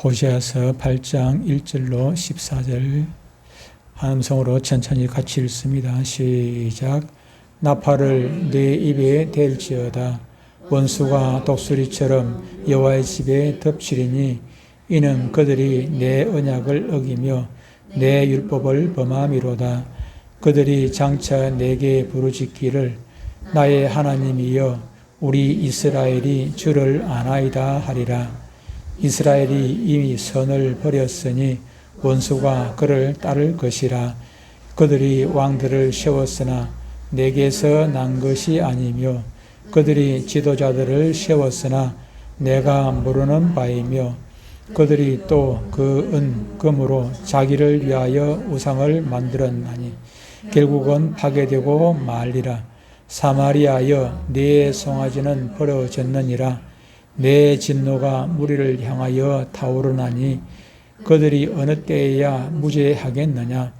호세아서 8장 1절로 14절 한 음성으로 천천히 같이 읽습니다. 시작. 나팔을 네 입에 댈지어다. 원수가 독수리처럼 여호와의 집에 덮치리니 이는 그들이 내 언약을 어기며 내 율법을 범함이로다. 그들이 장차 내게 부르짖기를 나의 하나님이여 우리 이스라엘이 주를 아나이다 하리라. 이스라엘이 이미 선을 버렸으니 원수가 그를 따를 것이라. 그들이 왕들을 세웠으나 내게서 난 것이 아니며 그들이 지도자들을 세웠으나 내가 모르는 바이며 그들이 또 그 금으로 자기를 위하여 우상을 만들었나니 결국은 파괴되고 말리라. 사마리아여 네 송아지는 벌어졌느니라. 내 진노가 무리를 향하여 타오르나니 그들이 어느 때에야 무죄하겠느냐.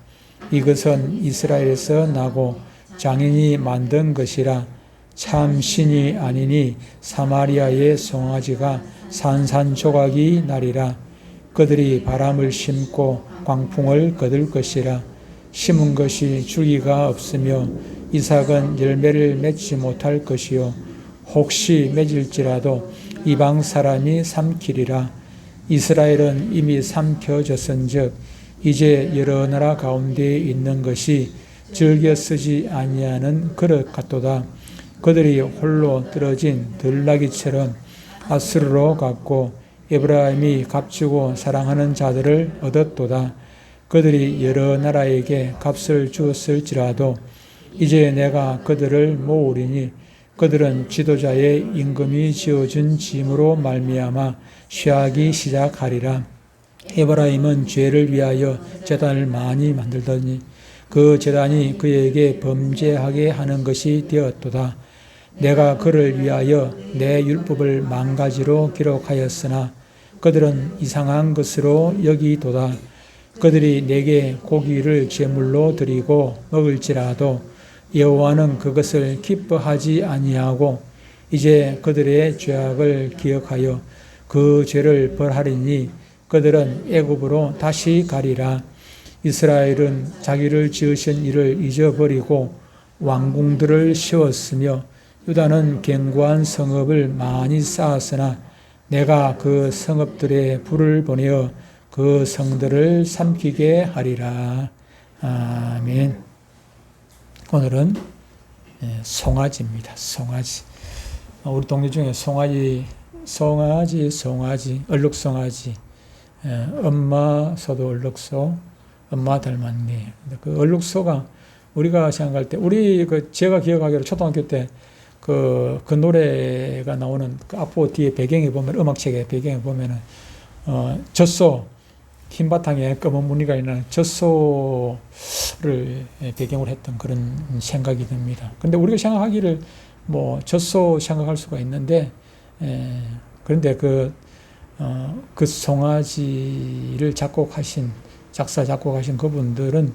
이것은 이스라엘에서 나고 장인이 만든 것이라. 참 신이 아니니 사마리아의 송아지가 산산조각이 나리라. 그들이 바람을 심고 광풍을 거둘 것이라. 심은 것이 주기가 없으며 이삭은 열매를 맺지 못할 것이요 혹시 맺을지라도 이방 사람이 삼키리라. 이스라엘은 이미 삼켜졌은즉 이제 여러 나라 가운데 있는 것이 즐겨 쓰지 아니하는 그릇 같도다. 그들이 홀로 떨어진 들나귀처럼 아수르로 갔고 에브라임이 값주고 사랑하는 자들을 얻었도다. 그들이 여러 나라에게 값을 주었을지라도 이제 내가 그들을 모으리니 그들은 지도자의 임금이 지어준 짐으로 말미암아 취하기 시작하리라. 에브라임은 죄를 위하여 제단을 많이 만들더니 그 제단이 그에게 범죄하게 하는 것이 되었도다. 내가 그를 위하여 내 율법을 만가지로 기록하였으나 그들은 이상한 것으로 여기도다. 그들이 내게 고기를 제물로 드리고 먹을지라도 여호와는 그것을 기뻐하지 아니하고 이제 그들의 죄악을 기억하여 그 죄를 벌하리니 그들은 애굽으로 다시 가리라. 이스라엘은 자기를 지으신 이를 잊어버리고 왕궁들을 세웠으며 유다는 견고한 성읍을 많이 쌓았으나 내가 그 성읍들에 불을 보내어 그 성들을 삼키게 하리라. 아멘. 오늘은 송아지입니다. 송아지. 우리 동네 중에 송아지, 얼룩송아지. 엄마 소도 얼룩소, 엄마 닮았니. 그 얼룩소가 우리가 생각할 때, 제가 기억하기로 초등학교 때 그 노래가 나오는 그 앞부 뒤에 배경에 보면, 음악책에 배경에 보면은, 젖소, 흰 바탕에 검은 무늬가 있는 젖소를 배경으로 했던 그런 생각이 듭니다. 근데 우리가 생각하기를 젖소 생각할 수가 있는데, 그런데 그 송아지를 작곡하신 그분들은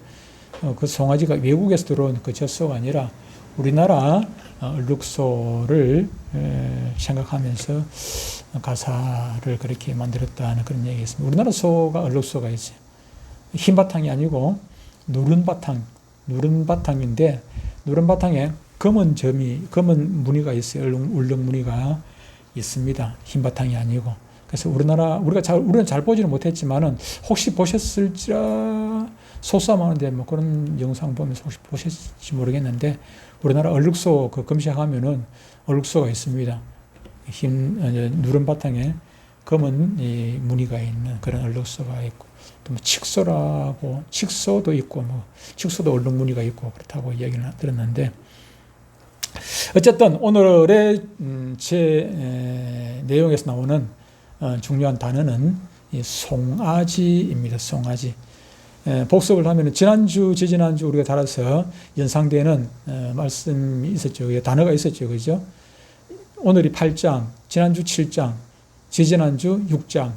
그 송아지가 외국에서 들어온 그 젖소가 아니라 우리나라 얼룩소를 생각하면서 가사를 그렇게 만들었다는 그런 얘기가 있습니다. 우리나라 소가 얼룩소가 있어요. 흰 바탕이 아니고 누른 바탕인데 누른 바탕에 검은 무늬가 있어요. 울릉 무늬가 있습니다. 흰 바탕이 아니고. 그래서 우리는 잘 보지는 못했지만은 혹시 보셨을지라 소싸움 하는데 그런 영상 보면서 혹시 보셨을지 모르겠는데 우리나라 얼룩소 검색하면은 얼룩소가 있습니다. 누른 바탕에 검은 무늬가 있는 그런 얼룩소가 있고 또 칙소도 있고 칙소도 얼룩 무늬가 있고 그렇다고 이야기를 들었는데 어쨌든 오늘의 제 내용에서 나오는 중요한 단어는 송아지입니다. 송아지. 복습을 하면 지지난주 우리가 달아서 연상되는 말씀이 있었죠. 단어가 있었죠. 그죠? 오늘이 8장, 지난주 7장, 지지난주 6장.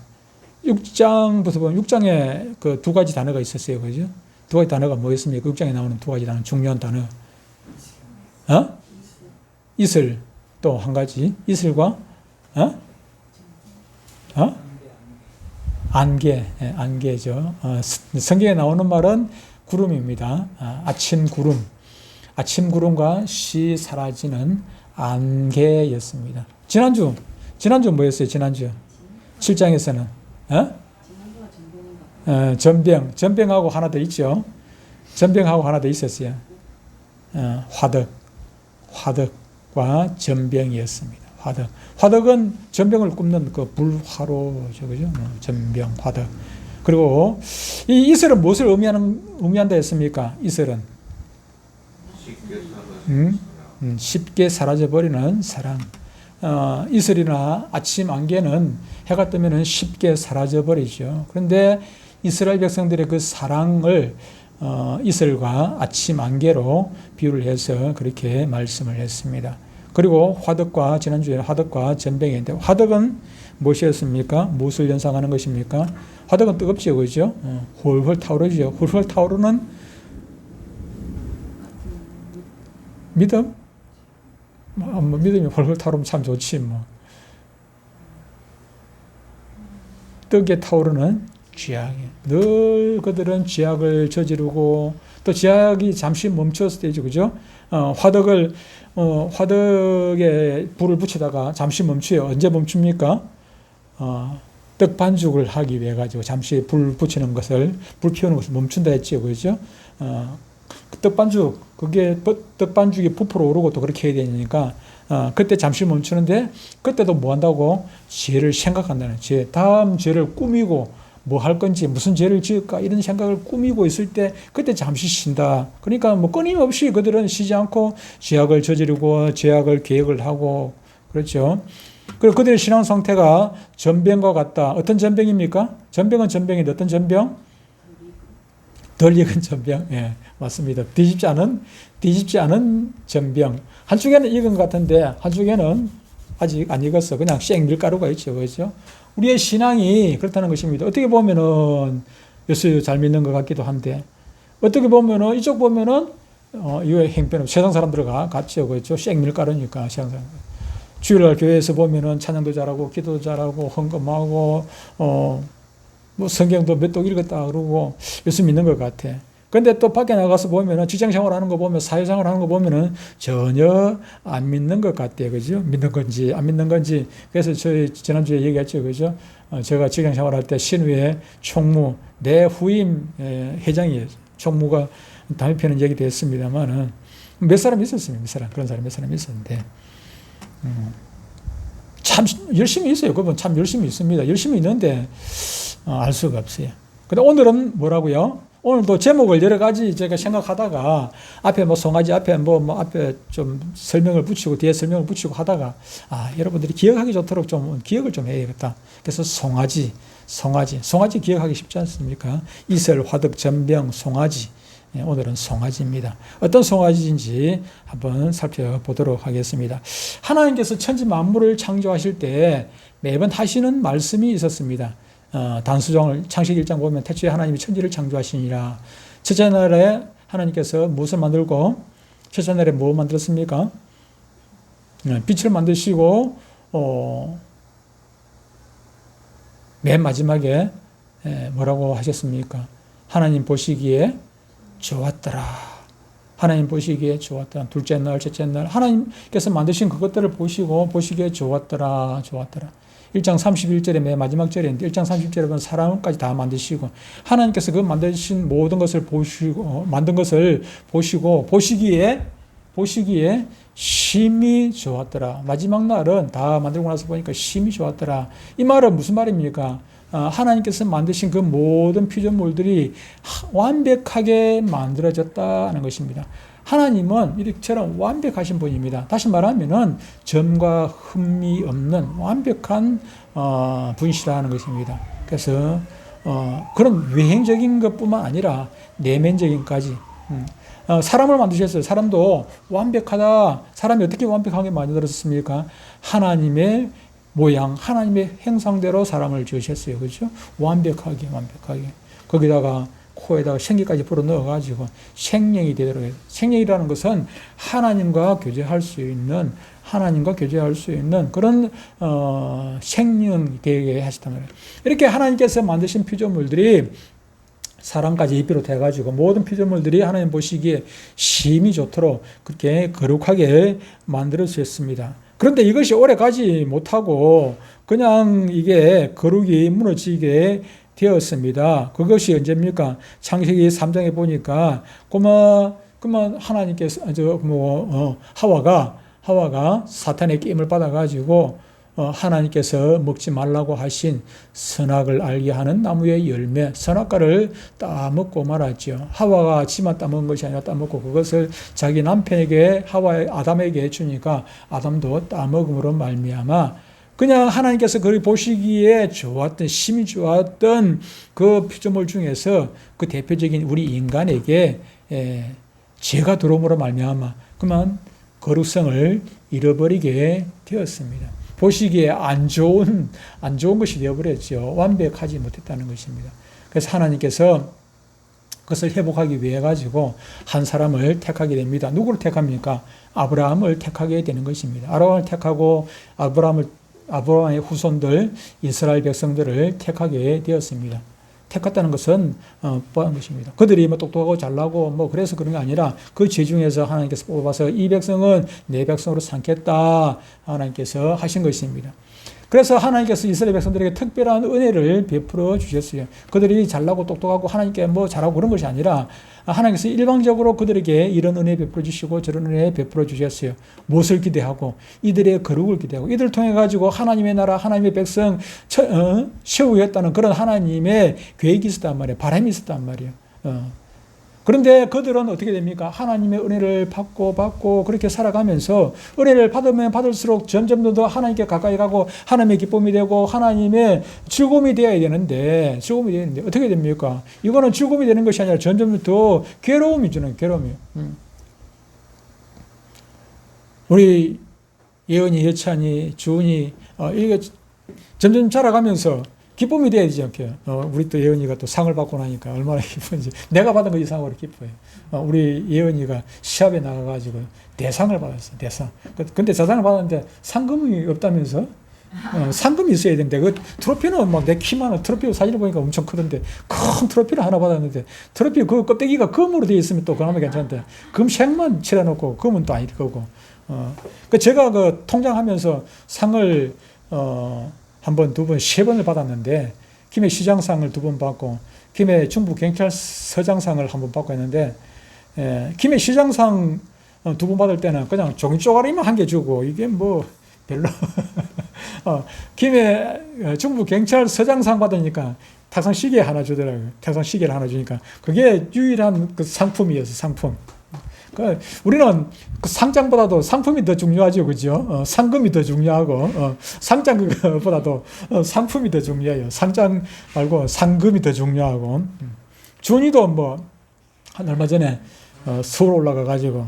6장부터 보면 6장에 그 두 가지 단어가 있었어요. 그죠? 두 가지 단어가 뭐였습니까? 6장에 나오는 두 가지 단어, 중요한 단어. 이슬. 또 한 가지. 이슬과, 안개, 안개죠. 성경에 나오는 말은 구름입니다. 아침 구름. 아침 구름과 시 사라지는 안개였습니다. 지난주 뭐였어요? 지난주 7장에서는 전병하고 하나 더 있죠. 전병하고 하나 더 있었어요. 화덕과 전병이었습니다. 화덕은 전병을 굽는 그 불화로죠, 그죠? 전병, 화덕. 그리고 이 이슬은 무엇을 의미한다 했습니까? 이슬은 쉽게 사라져버리는 사랑. 이슬이나 아침 안개는 해가 뜨면은 쉽게 사라져버리죠. 그런데 이스라엘 백성들의 그 사랑을 이슬과 아침 안개로 비유를 해서 그렇게 말씀을 했습니다. 그리고 화덕과 지난주에 화덕과 전병인데 화덕은 무엇이었습니까? 무엇을 연상하는 것입니까? 화덕은 뜨겁죠, 그죠? 훌훌 타오르죠. 훌훌 타오르는 믿음? 믿음이 훌훌 타오르면 참 좋지 뭐. 뜨게 타오르는 죄악이 늘 그들은 죄악을 저지르고 또 죄악이 잠시 멈췄을 때죠, 그죠? 화덕에 불을 붙이다가 잠시 멈춰요. 언제 멈춥니까? 떡 반죽을 하기 위해 가지고 잠시 불 붙이는 것을 불 피우는 것을 멈춘다 했죠, 그죠? 떡 반죽이 부풀어 오르고 또 그렇게 해야 되니까 그때 잠시 멈추는데 그때도 뭐 한다고? 죄를 생각한다는 죄. 다음 죄를 꾸미고 뭐 할 건지 무슨 죄를 지을까 이런 생각을 꾸미고 있을 때 그때 잠시 쉰다. 그러니까 뭐 끊임없이 그들은 쉬지 않고 죄악을 저지르고 죄악을 계획을 하고 그렇죠. 그리고 그들의 신앙 상태가 전병과 같다. 어떤 전병입니까? 전병은 전병인데 어떤 전병? 덜 익은 전병. 예, 맞습니다. 뒤집지 않은 전병. 한쪽에는 익은 것 같은데 한쪽에는 아직 안 익었어. 그냥 생 밀가루가 있죠. 그렇죠? 우리의 신앙이 그렇다는 것입니다. 어떻게 보면은 예수 잘 믿는 것 같기도 한데 어떻게 보면은 이쪽 보면은 이거 행편은 세상 사람들과 같죠. 그렇죠? 생 밀가루니까 세상 사람들. 주일날 교회에서 보면은 찬양도 잘하고 기도도 잘하고 헌금하고 뭐 성경도 몇 독 읽었다 그러고 예수 믿는 것 같아. 근데 또 밖에 나가서 보면은 직장 생활하는 거 보면 사회생활 하는 거 보면은 전혀 안 믿는 것 같대요. 그죠? 믿는 건지 안 믿는 건지. 그래서 저희 지난주에 얘기했죠. 그죠? 제가 직장 생활할 때 신우의 총무, 내 후임 회장이에요. 총무가 담임 피는 얘기도 했습니다만은 몇 사람 있었습니다. 그런 사람 몇 사람 있었는데. 참 열심히 있어요. 그분 참 열심히 있습니다. 열심히 있는데 알 수가 없어요. 근데 오늘은 뭐라고요? 오늘도 제목을 여러 가지 제가 생각하다가 앞에 뭐 송아지 앞에 뭐 앞에 좀 설명을 붙이고 뒤에 설명을 붙이고 하다가 여러분들이 기억하기 좋도록 좀 기억을 좀 해야겠다. 그래서 송아지 기억하기 쉽지 않습니까? 이슬, 화덕, 전병, 송아지. 오늘은 송아지입니다. 어떤 송아지인지 한번 살펴보도록 하겠습니다. 하나님께서 천지 만물을 창조하실 때 매번 하시는 말씀이 있었습니다. 단수종을 창세기 1장 보면 태초에 하나님이 천지를 창조하시니라. 첫째 날에 하나님께서 무엇을 만들고 첫째 날에 뭐 만들었습니까? 빛을 만드시고 맨 마지막에 뭐라고 하셨습니까? 하나님 보시기에 좋았더라. 하나님 보시기에 좋았더라. 둘째 날, 셋째 날 하나님께서 만드신 그것들을 보시기에 좋았더라. 1장 31절에 맨 마지막 절인데 1장 30절에 보면 사람까지 다 만드시고 하나님께서 그 만드신 모든 것을 만든 것을 보시기에 심히 좋았더라. 마지막 날은 다 만들고 나서 보니까 심히 좋았더라. 이 말은 무슨 말입니까? 하나님께서 만드신 그 모든 피조물들이 완벽하게 만들어졌다는 것입니다. 하나님은 이처럼 완벽하신 분입니다. 다시 말하면은 점과 흠이 없는 완벽한 분이시라는 것입니다. 그래서 그런 외형적인 것뿐만 아니라 내면적인까지 사람을 만드셨어요. 사람도 완벽하다. 사람이 어떻게 완벽하게 만들었습니까? 하나님의 모양, 하나님의 형상대로 사람을 지으셨어요. 그렇죠? 완벽하게. 거기다가 코에다가 생기까지 불어 넣어가지고 생명이 되도록 해요. 생명이라는 것은 하나님과 교제할 수 있는 하나님과 교제할 수 있는 그런 생명이 되게 하셨단 말이에요. 이렇게 하나님께서 만드신 피조물들이 사람까지 비롯해가지고 모든 피조물들이 하나님 보시기에 심히 좋도록 그렇게 거룩하게 만들어졌습니다. 그런데 이것이 오래 가지 못하고 그냥 이게 거룩이 무너지게 되었습니다. 그것이 언제입니까? 창세기 3장에 보니까 그만 하나님께서 하와가 사탄의 게임을 받아가지고 하나님께서 먹지 말라고 하신 선악을 알게 하는 나무의 열매, 선악과를 따먹고 말았죠. 하와가 지만 따먹은 것이 아니라 따먹고 그것을 자기 남편에게 아담에게 주니까 아담도 따먹음으로 말미암아 그냥 하나님께서 그를 보시기에 심히 좋았던 그 피조물 중에서 그 대표적인 우리 인간에게 죄가 들어옴으로 말미암아 그만 거룩성을 잃어버리게 되었습니다. 보시기에 안 좋은 것이 되어버렸죠. 완벽하지 못했다는 것입니다. 그래서 하나님께서 그것을 회복하기 위해 가지고 한 사람을 택하게 됩니다. 누구를 택합니까? 아브라함을 택하게 되는 것입니다. 아브라함을 택하고 아브라함의 후손들 이스라엘 백성들을 택하게 되었습니다. 택했다는 것은 뻔한 것입니다. 그들이 똑똑하고 잘나고 그래서 그런 게 아니라 그 죄 중에서 하나님께서 뽑아서 이 백성은 내 백성으로 삼겠다 하나님께서 하신 것입니다. 그래서 하나님께서 이스라엘 백성들에게 특별한 은혜를 베풀어 주셨어요. 그들이 잘나고 똑똑하고 하나님께 잘하고 그런 것이 아니라 하나님께서 일방적으로 그들에게 이런 은혜 베풀어 주시고 저런 은혜 베풀어 주셨어요. 무엇을 기대하고 이들의 거룩을 기대하고 이들을 통해 가지고 하나님의 나라 하나님의 백성 세우겠다는 그런 하나님의 계획이 있었단 말이에요. 바람이 있었단 말이에요. 그런데 그들은 어떻게 됩니까? 하나님의 은혜를 받고 그렇게 살아가면서 은혜를 받으면 받을수록 점점 더 하나님께 가까이 가고 하나님의 기쁨이 되고 하나님의 즐거움이 되어야 되는데 어떻게 됩니까? 이거는 즐거움이 되는 것이 아니라 점점 더 괴로움이 주는 괴로움이에요. 우리 예언이, 여찬이, 주은이 이게 점점 자라가면서 기쁨이 돼야 되지 않게. 우리 또 예언이가 또 상을 받고 나니까 얼마나 기쁜지. 내가 받은 거 이상으로 기뻐요. 우리 예언이가 시합에 나가가지고 대상을 받았어요. 대상. 근데 대상을 받았는데 상금이 없다면서? 상금이 있어야 되는데 그 트로피는 내 키만한 트로피 사진을 보니까 엄청 크던데 큰 트로피를 하나 받았는데 트로피 그 껍데기가 금으로 되어 있으면 또 그나마 괜찮은데 금색만 칠해놓고 금은 또 아닐 거고. 제가 그 통장하면서 상을 한 번, 두 번, 세 번을 받았는데 김해 시장상을 2번 받고 김해 중부경찰서장상을 한 번 받고 했는데 김해 시장상 2번 받을 때는 그냥 종이 쪼가리만 한 개 주고 이게 별로 김해 중부경찰서장상 받으니까 탁상 시계 하나 주더라고요. 탁상 시계를 하나 주니까 그게 유일한 그 상품이었어요. 상품. 우리는 그 상장보다도 상품이 더 중요하죠, 그죠? 상금이 더 중요하고, 상장보다도 상품이 더 중요해요. 상장 말고 상금이 더 중요하고. 준이도 얼마 전에 서울 올라가가지고,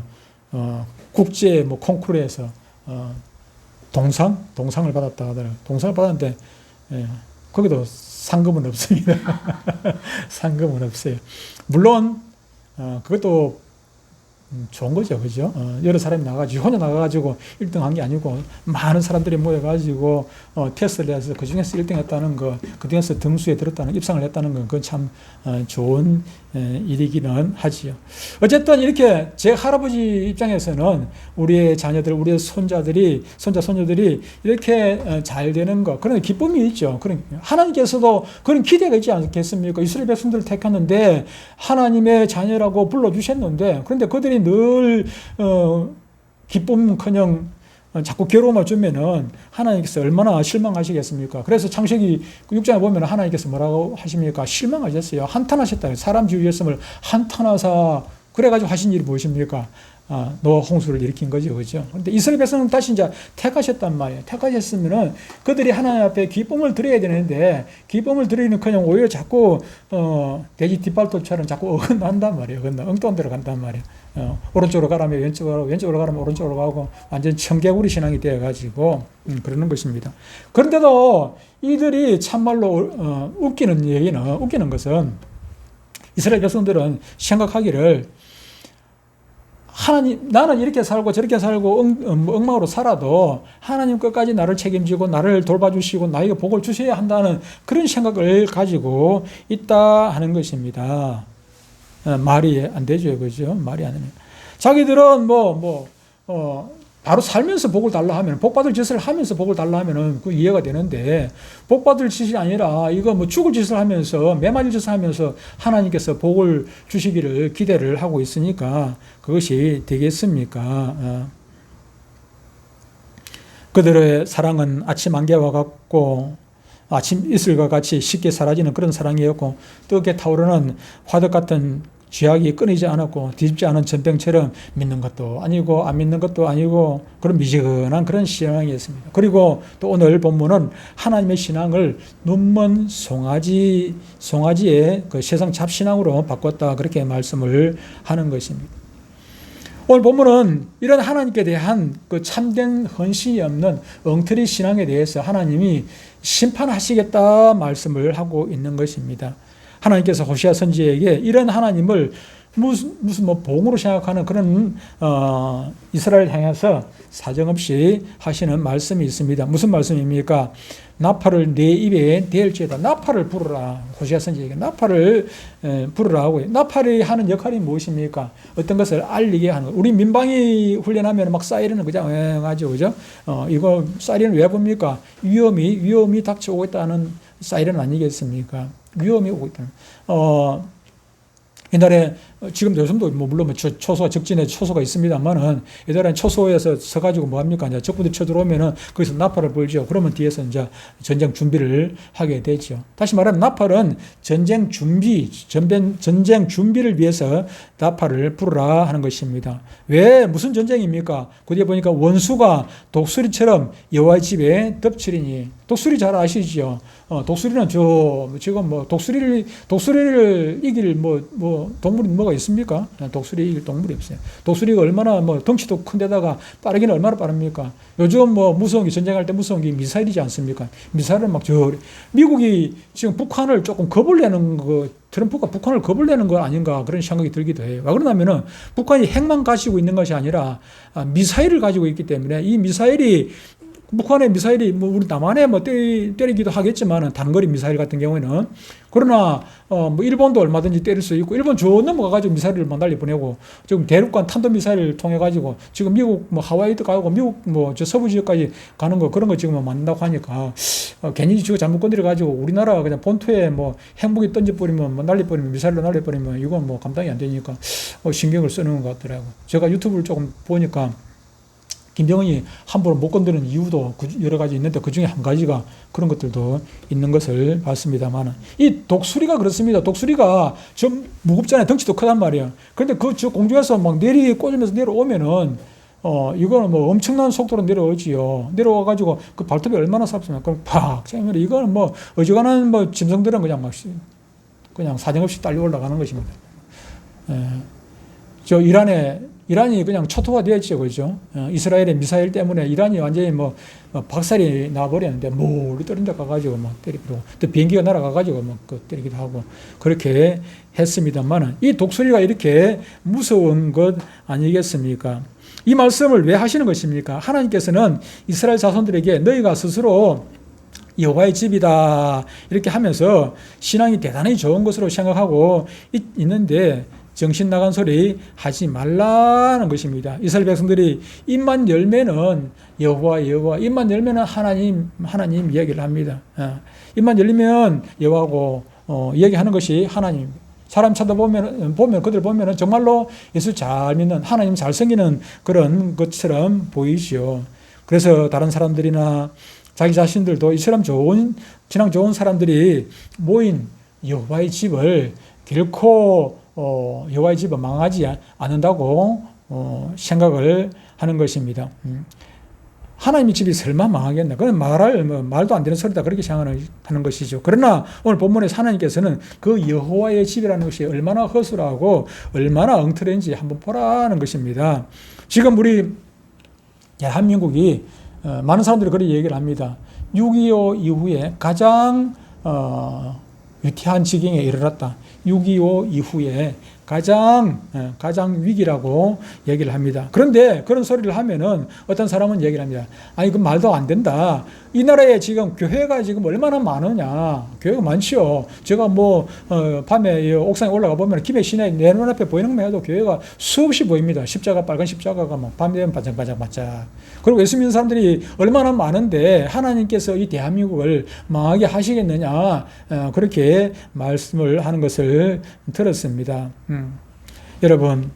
국제 콩쿠르에서 동상을 받았다 하더라고요. 동상을 받았는데, 거기도 상금은 없습니다. 상금은 없어요. 물론, 그것도 좋은 거죠. 그죠? 여러 사람이 나가가지고, 혼자 나가가지고 1등 한 게 아니고, 많은 사람들이 모여가지고, 테스트를 해서 그 중에서 1등 했다는 거, 그 중에서 등수에 들었다는, 입상을 했다는 건, 그건 참, 좋은 일이기는 하지요. 어쨌든 이렇게 제 할아버지 입장에서는 우리의 자녀들, 우리의 손자손녀들이 이렇게 잘 되는 거, 그런 기쁨이 있죠. 하나님께서도 그런 기대가 있지 않겠습니까? 이스라엘 백성들을 택했는데, 하나님의 자녀라고 불러주셨는데, 그런데 그들이 늘 기쁨커녕 자꾸 괴로움을 주면은 하나님께서 얼마나 실망하시겠습니까? 그래서 창세기 6장에 보면 하나님께서 뭐라고 하십니까? 실망하셨어요. 한탄하셨다. 사람 지으셨음을 한탄하사 그래가지고 하신 일이 무엇입니까? 노아 홍수를 일으킨 거죠. 그죠? 그런데 이스라엘 백성은 다시 이제 택하셨단 말이에요. 택하셨으면은 그들이 하나님 앞에 기쁨을 드려야 되는데 기쁨을 드리는 그냥 오히려 자꾸, 돼지 뒷발톱처럼 자꾸 어긋난단 말이에요. 엉뚱한 데로 간단 말이에요. 오른쪽으로 가라면 왼쪽으로 가라면 오른쪽으로 가고 완전 청개구리 신앙이 되어가지고, 그러는 것입니다. 그런데도 이들이 참말로, 웃기는 것은 이스라엘 백성들은 생각하기를 하나님, 나는 이렇게 살고 저렇게 살고 엉망으로 살아도 하나님 끝까지 나를 책임지고 나를 돌봐주시고 나에게 복을 주셔야 한다는 그런 생각을 가지고 있다 하는 것입니다. 말이 안 되죠, 그죠? 말이 안 됩니다. 자기들은 바로 살면서 복을 달라 하면, 복받을 짓을 하면서 복을 달라 하면은 그 이해가 되는데, 복받을 짓이 아니라 이거 뭐 죽을 짓을 하면서, 매맞을 짓을 하면서 하나님께서 복을 주시기를 기대를 하고 있으니까 그것이 되겠습니까? 그들의 사랑은 아침 안개와 같고, 아침 이슬과 같이 쉽게 사라지는 그런 사랑이었고, 뜨겁게 타오르는 화덕 같은 쥐약이 끊이지 않았고, 뒤집지 않은 전병처럼 믿는 것도 아니고 안 믿는 것도 아니고 그런 미지근한 그런 신앙이었습니다. 그리고 또 오늘 본문은 하나님의 신앙을 눈먼 송아지의 그 세상 잡신앙으로 바꿨다, 그렇게 말씀을 하는 것입니다. 오늘 본문은 이런 하나님께 대한 그 참된 헌신이 없는 엉터리 신앙에 대해서 하나님이 심판하시겠다 말씀을 하고 있는 것입니다. 하나님께서 호시아 선지자에게 이런 하나님을 무슨 봉으로 생각하는 그런 이스라엘 향해서 사정없이 하시는 말씀이 있습니다. 무슨 말씀입니까? 나팔을 내 입에 대일지어다. 나팔을 부르라. 호시아 선지자에게 나팔을 부르라 하고요. 나팔이 하는 역할이 무엇입니까? 어떤 것을 알리게 하는 것. 우리 민방위 훈련하면 막 사이렌은 그냥 하죠, 그죠? 이거 사이렌을 왜 봅니까? 위험이 닥쳐오고 있다는 사이렌 아니겠습니까? 위험이 오고 있다. 옛날에, 지금 요즘도 물론 초소가 적진에 초소가 있습니다만은, 옛날에는 초소에서 서가지고 뭐합니까? 이제 적군들이 쳐들어오면은 거기서 나팔을 불죠. 그러면 뒤에서 이제 전쟁 준비를 하게 되죠. 다시 말하면 나팔은 전쟁 준비를 위해서 나팔을 부르라 하는 것입니다. 왜? 무슨 전쟁입니까? 그뒤에 보니까 원수가 독수리처럼 여호와의 집에 덮치리니. 독수리 잘 아시죠? 독수리는 지금 독수리를 이길 동물이 뭐가 있습니까? 독수리 이길 동물이 없어요. 독수리가 얼마나 덩치도 큰 데다가 빠르기는 얼마나 빠릅니까? 요즘 무서운 게, 전쟁할 때 무서운 게 미사일이지 않습니까? 미사일은 미국이 지금 북한을 조금 겁을 내는 트럼프가 북한을 겁을 내는 거 아닌가 그런 생각이 들기도 해요. 왜 그러냐면은 북한이 핵만 가지고 있는 것이 아니라 미사일을 가지고 있기 때문에, 이 북한의 미사일이 우리 남한에 때리기도 하겠지만은 단거리 미사일 같은 경우에는, 그러나 일본도 얼마든지 때릴 수 있고, 일본 저 넘어가가지고 미사일을 날리 보내고, 지금 대륙간 탄도 미사일을 통해 가지고 지금 미국 하와이도 가고 미국 저 서부 지역까지 가는 거, 그런 거 지금 만든다고 하니까 괜히 지금 잘못 건드려 가지고 우리나라 그냥 본토에 핵무기 던져버리면 날려버리면, 미사일로 날려버리면 이건 감당이 안 되니까 신경을 쓰는 것 같더라고. 제가 유튜브를 조금 보니까 김정은이 함부로 못 건드는 이유도 여러 가지 있는데, 그 중에 한 가지가 그런 것들도 있는 것을 봤습니다만, 이 독수리가 그렇습니다. 독수리가 좀 무겁잖아요. 덩치도 크단 말이에요. 그런데 저 공중에서 꽂으면서 내려오면은, 이거는 엄청난 속도로 내려오지요. 내려와가지고 그 발톱이 얼마나 삽습니까? 그럼 팍! 이거는 어지간한 짐승들은 그냥 사정없이 딸려 올라가는 것입니다. 이란이 그냥 초토화되었죠, 그죠? 이스라엘의 미사일 때문에 이란이 완전히 박살이 나버렸는데, 멀리 떨어진 데 가가지고 때리고, 또 비행기가 날아가가지고 때리기도 하고, 그렇게 했습니다만, 이 독수리가 이렇게 무서운 것 아니겠습니까? 이 말씀을 왜 하시는 것입니까? 하나님께서는 이스라엘 자손들에게 너희가 스스로 여호와의 집이다, 이렇게 하면서 신앙이 대단히 좋은 것으로 생각하고 있는데, 정신 나간 소리 하지 말라는 것입니다. 이스라엘 백성들이 입만 열면은 여호와, 입만 열면은 하나님 이야기를 합니다. 입만 열리면 여호와고 이야기하는 것이 하나님. 사람 쳐다보면 그들 보면은 정말로 예수 잘 믿는, 하나님 잘 섬기는 그런 것처럼 보이죠. 그래서 다른 사람들이나 자기 자신들도 이처럼 신앙 좋은 사람들이 모인 여호와의 집을 결코 여호와의 집은 망하지 않는다고 생각을 하는 것입니다. 하나님의 집이 설마 망하겠나? 그건 말도 안 되는 소리다, 그렇게 생각하는 것이죠. 그러나 오늘 본문에서 하나님께서는 그 여호와의 집이라는 것이 얼마나 허술하고 얼마나 엉터리인지 한번 보라는 것입니다. 지금 우리 대한민국이 많은 사람들이 그렇게 얘기를 합니다. 6.25 이후에 가장 위태한 지경에 이르렀다. 6.25 이후에 가장 위기라고 얘기를 합니다. 그런데 그런 소리를 하면은 어떤 사람은 얘기를 합니다. 아니, 그 말도 안 된다. 이 나라에 지금 교회가 지금 얼마나 많으냐. 교회가 많지요. 제가 밤에 옥상에 올라가 보면 김해 시내 내 눈앞에 보이는 것만 해도 교회가 수없이 보입니다. 빨간 십자가가 막 밤 되면 반짝반짝. 그리고 예수 믿는 사람들이 얼마나 많은데 하나님께서 이 대한민국을 망하게 하시겠느냐. 그렇게 말씀을 하는 것을 들었습니다. 여러분,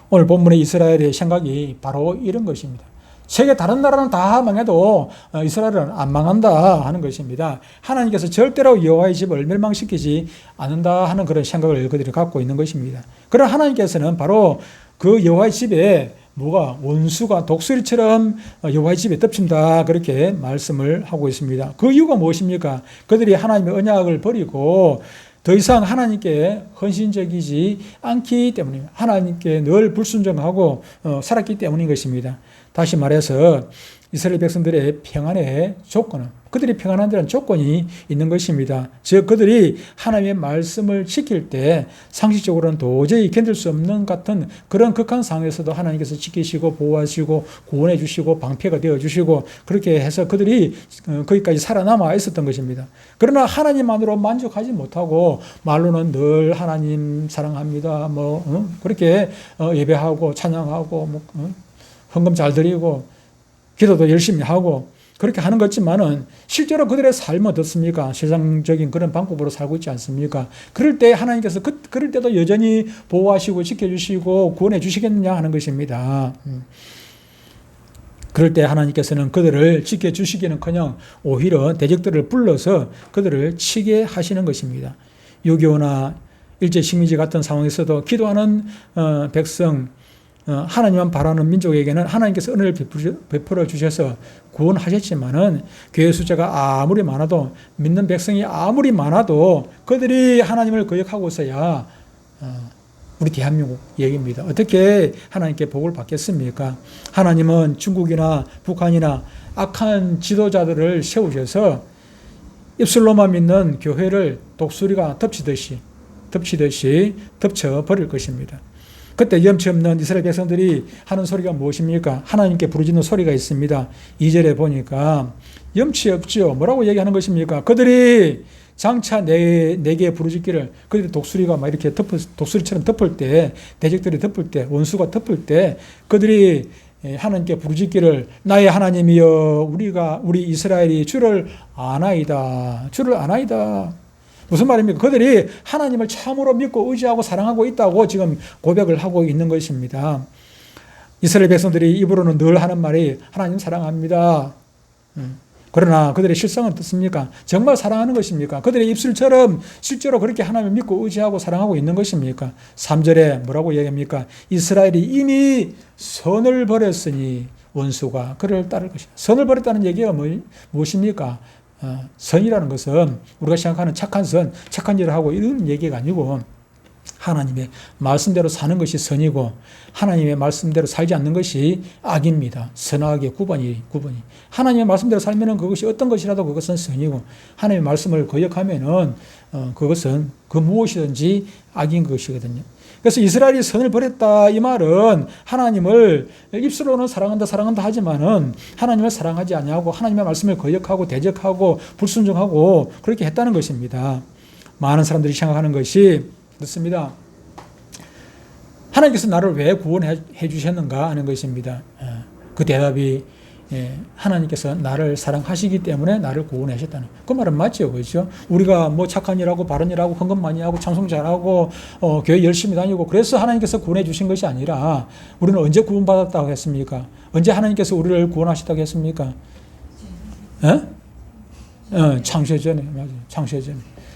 오늘 본문의 이스라엘의 생각이 바로 이런 것입니다. 세계 다른 나라는 다 망해도 이스라엘은 안 망한다 하는 것입니다. 하나님께서 절대로 여호와의 집을 멸망시키지 않는다 하는 그런 생각을 그들이 갖고 있는 것입니다. 그러나 하나님께서는 바로 그 여호와의 집에 원수가 독수리처럼 여호와의 집에 덮친다, 그렇게 말씀을 하고 있습니다. 그 이유가 무엇입니까? 그들이 하나님의 언약을 버리고 더 이상 하나님께 헌신적이지 않기 때문입니다. 하나님께 늘 불순종하고 살았기 때문인 것입니다. 다시 말해서 이스라엘 백성들의 평안의 조건은, 그들이 평안한 데는 조건이 있는 것입니다. 즉 그들이 하나님의 말씀을 지킬 때 상식적으로는 도저히 견딜 수 없는 같은 그런 극한 상황에서도 하나님께서 지키시고 보호하시고 구원해 주시고 방패가 되어 주시고, 그렇게 해서 그들이 거기까지 살아남아 있었던 것입니다. 그러나 하나님만으로 만족하지 못하고 말로는 늘 하나님 사랑합니다, 그렇게 예배하고 찬양하고 헌금 잘 드리고 기도도 열심히 하고 그렇게 하는 것지만은 실제로 그들의 삶은 어떻습니까? 세상적인 그런 방법으로 살고 있지 않습니까? 그럴 때 하나님께서 그럴 때도 여전히 보호하시고 지켜주시고 구원해 주시겠느냐 하는 것입니다. 그럴 때 하나님께서는 그들을 지켜주시기는커녕 오히려 대적들을 불러서 그들을 치게 하시는 것입니다. 6.25나 일제식민지 같은 상황에서도 기도하는 백성, 하나님만 바라는 민족에게는 하나님께서 은혜를 베풀어 주셔서 구원하셨지만은 교회 숫자가 아무리 많아도, 믿는 백성이 아무리 많아도 그들이 하나님을 거역하고서야 우리 대한민국 얘기입니다. 어떻게 하나님께 복을 받겠습니까? 하나님은 중국이나 북한이나 악한 지도자들을 세우셔서 입술로만 믿는 교회를 독수리가 덮치듯이 덮쳐버릴 것입니다. 그때 염치 없는 이스라엘 백성들이 하는 소리가 무엇입니까? 하나님께 부르짖는 소리가 있습니다. 2절에 보니까 염치 없죠. 뭐라고 얘기하는 것입니까? 그들이 장차 내게 부르짖기를, 그들이 독수리가 막 이렇게 독수리처럼 덮을 때, 대적들이 덮을 때, 원수가 덮을 때 그들이 하나님께 부르짖기를, 나의 하나님이여 우리 이스라엘이 주를 아나이다. 무슨 말입니까? 그들이 하나님을 참으로 믿고 의지하고 사랑하고 있다고 지금 고백을 하고 있는 것입니다. 이스라엘 백성들이 입으로는 늘 하는 말이 하나님 사랑합니다. 그러나 그들의 실상은 어떻습니까? 정말 사랑하는 것입니까? 그들의 입술처럼 실제로 그렇게 하나님을 믿고 의지하고 사랑하고 있는 것입니까? 3절에 뭐라고 얘기합니까? 이스라엘이 이미 선을 버렸으니 원수가 그를 따를 것이다. 선을 버렸다는 얘기가 무엇입니까? 선이라는 것은 우리가 생각하는 착한 선, 착한 일을 하고 이런 얘기가 아니고 하나님의 말씀대로 사는 것이 선이고 하나님의 말씀대로 살지 않는 것이 악입니다. 선악의 구분이. 하나님의 말씀대로 살면은 그것이 어떤 것이라도 그것은 선이고, 하나님의 말씀을 거역하면은 그것은 그 무엇이든지 악인 것이거든요. 그래서 이스라엘이 선을 버렸다 이 말은 하나님을 입술로는 사랑한다 하지만은 하나님을 사랑하지 아니하고 하나님의 말씀을 거역하고 대적하고 불순종하고 그렇게 했다는 것입니다. 많은 사람들이 생각하는 것이 그렇습니다. 하나님께서 나를 왜 구원해 주셨는가 하는 것입니다. 그 대답이 하나님께서 나를 사랑하시기 때문에 나를 구원하셨다는, 그 말은 맞죠, 그렇죠? 우리가 뭐 착한 일하고 바른 일하고 헌금 많이 하고 찬송 잘하고 교회 열심히 다니고 그래서 하나님께서 구원해 주신 것이 아니라, 우리는 언제 구원받았다고 했습니까? 언제 하나님께서 우리를 구원하셨다고 했습니까? 창세 전에, 맞아요.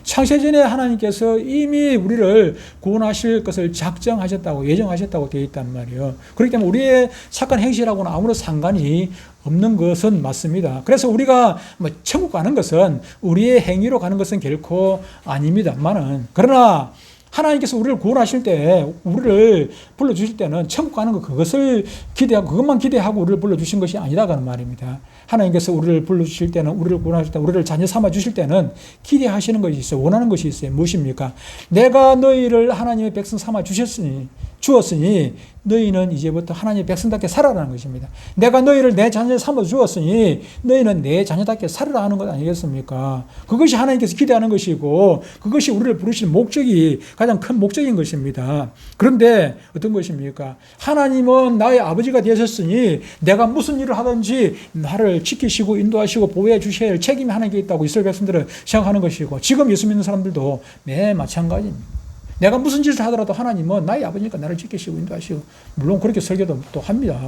창세 전에 하나님께서 이미 우리를 구원하실 것을 작정하셨다고, 예정하셨다고 되어 있단 말이에요. 그렇기 때문에 우리의 착한 행실하고는 아무런 상관이 없는 것은 맞습니다. 그래서 우리가 천국 가는 것은 우리의 행위로 가는 것은 결코 아닙니다만은, 그러나 하나님께서 우리를 구원하실 때, 우리를 불러주실 때는 천국 가는 것, 그것만 기대하고 우리를 불러주신 것이 아니라는 말입니다. 하나님께서 우리를 불러주실 때는, 우리를 구원하실 때는, 우리를 자녀 삼아 주실 때는 기대하시는 것이 있어요. 원하는 것이 있어요. 무엇입니까? 내가 너희를 하나님의 백성 삼아 주었으니 너희는 이제부터 하나님의 백성답게 살아라는 것입니다. 내가 너희를 내 자녀 삼아 주었으니 너희는 내 자녀답게 살아라 하는 것 아니겠습니까? 그것이 하나님께서 기대하는 것이고 그것이 우리를 부르신 목적이 가장 큰 목적인 것입니다. 그런데 어떤 것입니까? 하나님은 나의 아버지가 되셨으니 내가 무슨 일을 하든지 나를 지키시고 인도하시고 보호해 주셔야 할 책임이 하나님께 있다고 이스라엘 백성들은 생각하는 것이고 지금 예수 믿는 사람들도 매 마찬가지입니다. 내가 무슨 짓을 하더라도 하나님은 나의 아버지니까 나를 지키시고 인도하시고 물론 그렇게 설교도 또 합니다.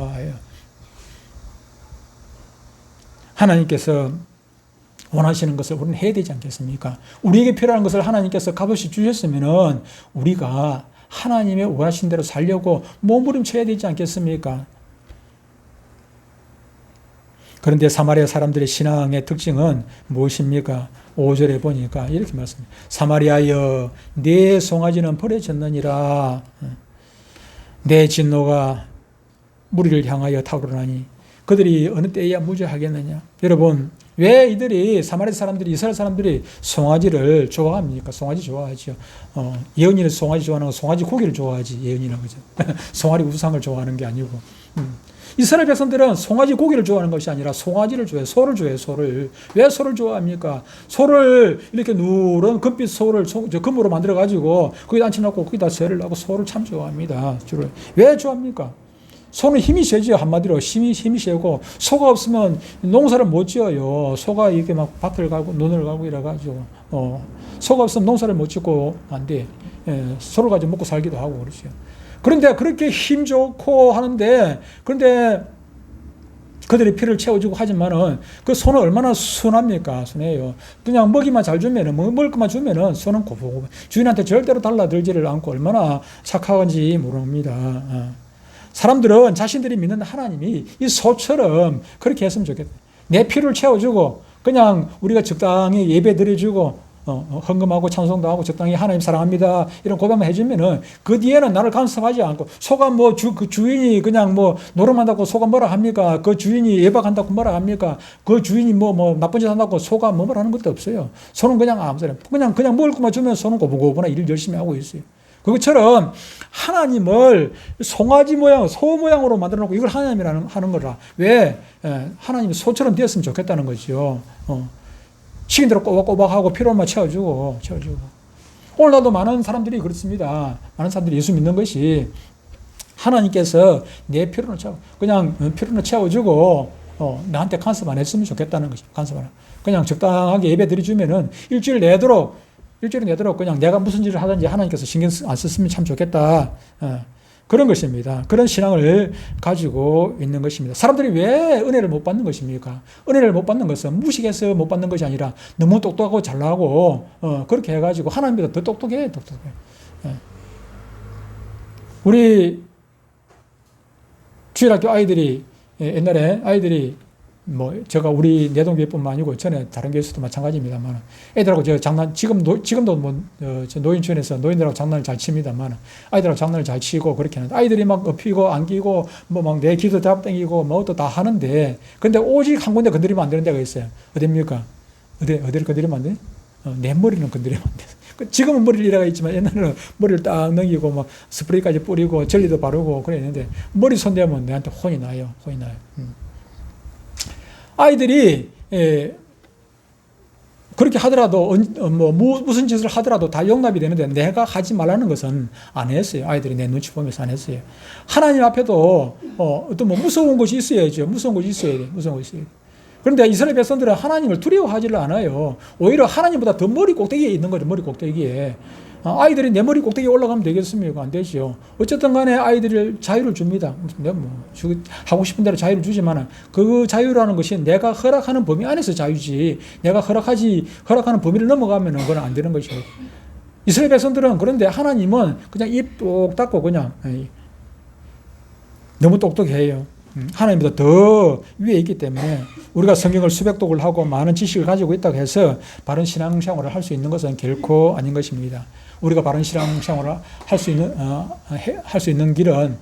하나님께서 원하시는 것을 우리는 해야 되지 않겠습니까? 우리에게 필요한 것을 하나님께서 값없이 주셨으면 우리가 하나님의 원하신 대로 살려고 몸부림쳐야 되지 않겠습니까? 그런데 사마리아 사람들의 신앙의 특징은 무엇입니까? 5절에 보니까 이렇게 말씀합니다. 사마리아여 내 송아지는 버려졌느니라. 내 진노가 무리를 향하여 타오르나니 그들이 어느 때에야 무죄하겠느냐. 여러분 왜 이들이 사마리아 사람들이 이스라엘 사람들이 송아지를 좋아합니까? 송아지 좋아하죠. 예언이는 송아지 좋아하는 거 송아지 고기를 좋아하지 예언이는 그죠. 송아지 우상을 좋아하는 게 아니고 이스라엘 백성들은 송아지 고기를 좋아하는 것이 아니라 송아지를 좋아해요. 소를 좋아해요. 소를. 왜 소를 좋아합니까? 소를 이렇게 누런 금빛 소를 금으로 만들어가지고 거기다 앉혀놓고 거기다 쇠를 놔고 소를 참 좋아합니다. 주로. 왜 좋아합니까? 소는 힘이 세죠. 한마디로 힘이 세고 소가 없으면 농사를 못 지어요. 소가 이렇게 막 밭을 가고 논을 가고 이래가지고 소가 없으면 농사를 못 짓고 안 돼. 소를 가지고 먹고 살기도 하고 그렇죠. 그런데 그렇게 힘 좋고 하는데 그런데 그들이 피를 채워주고 하지만은 그 소는 얼마나 순합니까? 순해요. 그냥 먹이만 잘 주면은 먹을 것만 주면은 소는 고보고보 주인한테 절대로 달라들지를 않고 얼마나 착하건지 모릅니다. 사람들은 자신들이 믿는 하나님이 이 소처럼 그렇게 했으면 좋겠다. 내 피를 채워주고 그냥 우리가 적당히 예배 드려주고 헌금하고 찬송도 하고 적당히 하나님 사랑합니다 이런 고백만 해주면은 그 뒤에는 나를 간섭하지 않고 소가 뭐 그 주인이 그냥 뭐 노름한다고 소가 뭐라 합니까? 그 주인이 예박한다고 뭐라 합니까? 그 주인이 뭐 나쁜 짓 한다고 소가 뭐라 하는 것도 없어요. 소는 그냥 아무 소리 그냥 먹을 것만 주면 소는 고보고보나 일 열심히 하고 있어요. 그것처럼 하나님을 송아지 모양, 소 모양으로 만들어 놓고 이걸 하나님이라는 하는 거라. 왜? 하나님이 소처럼 되었으면 좋겠다는 거죠. 시킨 대로 꼬박꼬박하고 필요만 채워주고. 오늘날도 많은 사람들이 그렇습니다. 많은 사람들이 예수 믿는 것이 하나님께서 내 필요를 채워주고 나한테 간섭 안 했으면 좋겠다는 것입니다. 간섭 안. 그냥 적당하게 예배 드려주면은 일주일 내도록 그냥 내가 무슨 일을 하든지 하나님께서 신경 안 썼으면 참 좋겠다. 그런 것입니다. 그런 신앙을 가지고 있는 것입니다. 사람들이 왜 은혜를 못 받는 것입니까? 은혜를 못 받는 것은 무식해서 못 받는 것이 아니라 너무 똑똑하고 잘나고 그렇게 해가지고 하나님보다 더 똑똑해. 우리 주일학교 아이들이 옛날에 아이들이 제가 우리 내동교회뿐만 아니고 전에 다른 교회에서도 마찬가지입니다만 애들하고 지금도 저 노인촌에서 노인들하고 장난을 잘 칩니다만 아이들하고 장난을 잘 치고 그렇게 하는데 아이들이 막 업히고 안기고 막 내 기도 잡 땡기고 또 다 하는데 근데 오직 한 군데 건드리면 안 되는 데가 있어요. 어디입니까? 어디를 건드리면 안 돼? 내 머리는 건드리면 안 돼. 지금은 머리를 이래가 있지만 옛날에는 머리를 딱 넘기고 막 스프레이까지 뿌리고 젤리도 바르고 그랬는데 머리 손대면 내한테 혼이 나요. 아이들이 그렇게 하더라도 무슨 짓을 하더라도 다 용납이 되는데 내가 하지 말라는 것은 안 했어요. 아이들이 내 눈치 보면서 안 했어요. 하나님 앞에도 어떤 무서운 것이 있어야죠. 무서운 것이 있어야 돼. 그런데 이스라엘 백성들은 하나님을 두려워하지를 않아요. 오히려 하나님보다 더 머리 꼭대기에 있는 거죠. 머리 꼭대기에. 아이들이 내 머리 꼭대기에 올라가면 되겠습니까? 안 되죠. 어쨌든 간에 아이들을 자유를 줍니다. 내가 하고 싶은 대로 자유를 주지만 그 자유라는 것이 내가 허락하는 범위 안에서 자유지 내가 허락하는 범위를 넘어가면 그건 안 되는 것이에요. 이스라엘 백성들은 그런데 하나님은 그냥 입 똑 닫고 그냥 너무 똑똑해요. 하나님보다 더 위에 있기 때문에 우리가 성경을 수백 독을 하고 많은 지식을 가지고 있다고 해서 바른 신앙생활을 할 수 있는 것은 결코 아닌 것입니다. 우리가 바른 신앙생활을 할 수 있는 길은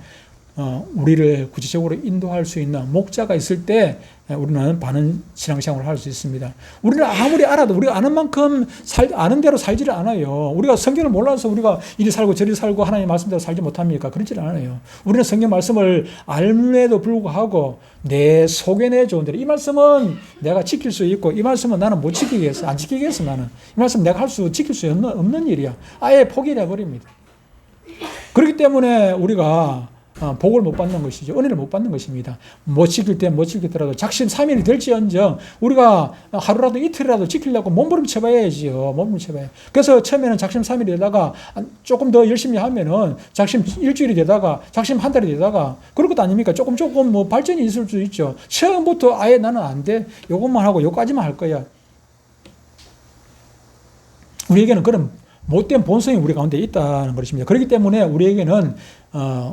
우리를 구체적으로 인도할 수 있는 목자가 있을 때 우리는 바른 신앙생활을 할 수 있습니다. 우리는 아무리 알아도 우리가 아는 만큼 아는 대로 살지를 않아요. 우리가 성경을 몰라서 우리가 이리 살고 저리 살고 하나님의 말씀대로 살지 못합니까? 그렇지 않아요. 우리는 성경 말씀을 알므에도 불구하고 내 속에 내 좋은 대로 이 말씀은 내가 지킬 수 있고 이 말씀은 나는 못 지키겠어. 안 지키겠어 나는. 이 말씀 내가 지킬 수 없는 일이야. 아예 포기해 버립니다. 그렇기 때문에 우리가 복을 못 받는 것이죠. 은혜를 못 받는 것입니다. 못 지킬 때 못 지키더라도 작심삼일이 될지언정 우리가 하루라도 이틀이라도 지키려고 몸부림쳐봐야지요. 몸부림쳐봐야. 그래서 처음에는 작심삼일이 되다가 조금 더 열심히 하면은 작심 일주일이 되다가 작심 한 달이 되다가 그런 것도 아닙니까? 조금 뭐 발전이 있을 수 있죠. 처음부터 아예 나는 안 돼. 요것만 하고 요까지만 할 거야. 우리에게는 그런 못된 본성이 우리 가운데 있다는 것입니다. 그렇기 때문에 우리에게는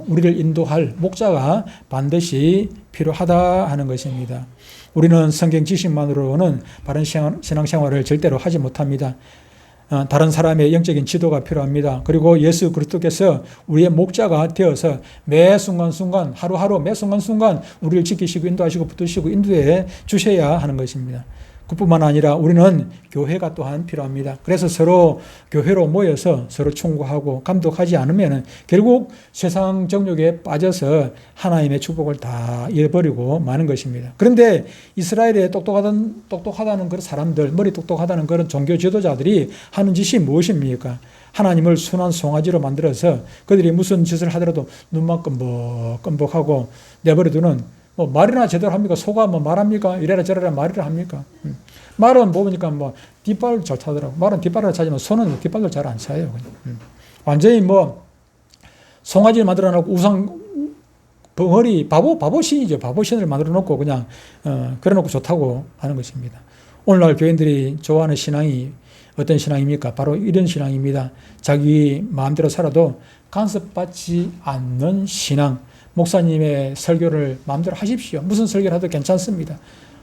우리를 인도할 목자가 반드시 필요하다 하는 것입니다. 우리는 성경 지식만으로는 바른 신앙생활을 절대로 하지 못합니다. 다른 사람의 영적인 지도가 필요합니다. 그리고 예수 그리스도께서 우리의 목자가 되어서 매 순간순간 하루하루 매 순간순간 우리를 지키시고 인도하시고 붙드시고 인도해 주셔야 하는 것입니다. 그뿐만 아니라 우리는 교회가 또한 필요합니다. 그래서 서로 교회로 모여서 서로 충고하고 감독하지 않으면 결국 세상 정욕에 빠져서 하나님의 축복을 다 잃어버리고 마는 것입니다. 그런데 이스라엘에 똑똑하다는 그런 사람들, 머리 똑똑하다는 그런 종교 지도자들이 하는 짓이 무엇입니까? 하나님을 순한 송아지로 만들어서 그들이 무슨 짓을 하더라도 눈만 끔벅끔벅하고 내버려두는 뭐 말이나 제대로 합니까? 소가 뭐 말합니까? 이래라 저래라 말이라 합니까? 말은 보니까 뭐 뒷발 잘 타더라고. 말은 뒷발을 차지만 소는 뒷발을 잘 안 차요. 완전히 뭐 송아지를 만들어 놓고 우상 벙어리 바보신이죠. 바보신을 만들어 놓고 그냥 그래 놓고 좋다고 하는 것입니다. 오늘날 교인들이 좋아하는 신앙이 어떤 신앙입니까? 바로 이런 신앙입니다. 자기 마음대로 살아도 간섭받지 않는 신앙. 목사님의 설교를 마음대로 하십시오. 무슨 설교를 해도 괜찮습니다.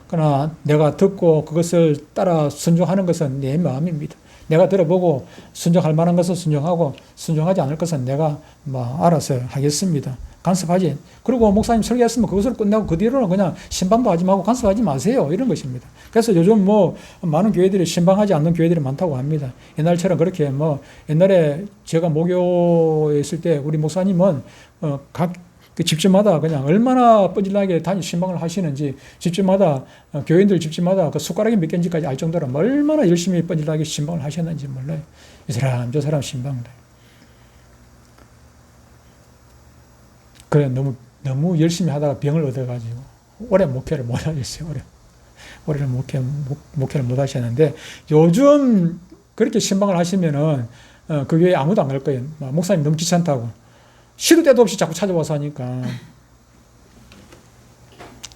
그러나 내가 듣고 그것을 따라 순종하는 것은 내 마음입니다. 내가 들어보고 순종할 만한 것은 순종하고 순종하지 않을 것은 내가 알아서 하겠습니다. 간섭하지. 그리고 목사님 설교했으면 그것을 끝내고 그 뒤로는 그냥 신방도 하지 말고 간섭하지 마세요. 이런 것입니다. 그래서 요즘 많은 교회들이 신방하지 않는 교회들이 많다고 합니다. 옛날처럼 그렇게 옛날에 제가 모교에 있을 때 우리 목사님은 각 집집마다 그냥 얼마나 뻔질나게 신방을 하시는지 집집마다 교인들 집집마다 그 숟가락이 몇 개인지까지 알 정도로 얼마나 열심히 뻔질나게 신방을 하셨는지 몰라요. 이 사람 저 사람 신방을 해요. 그래 너무 열심히 하다가 병을 얻어가지고 오래 목회를 못 하셨어요. 오래 목회를 못 하셨는데 요즘 그렇게 신방을 하시면은 그 교회에 아무도 안 갈 거예요. 목사님 너무 귀찮다고. 시도 때도 없이 자꾸 찾아와서 하니까.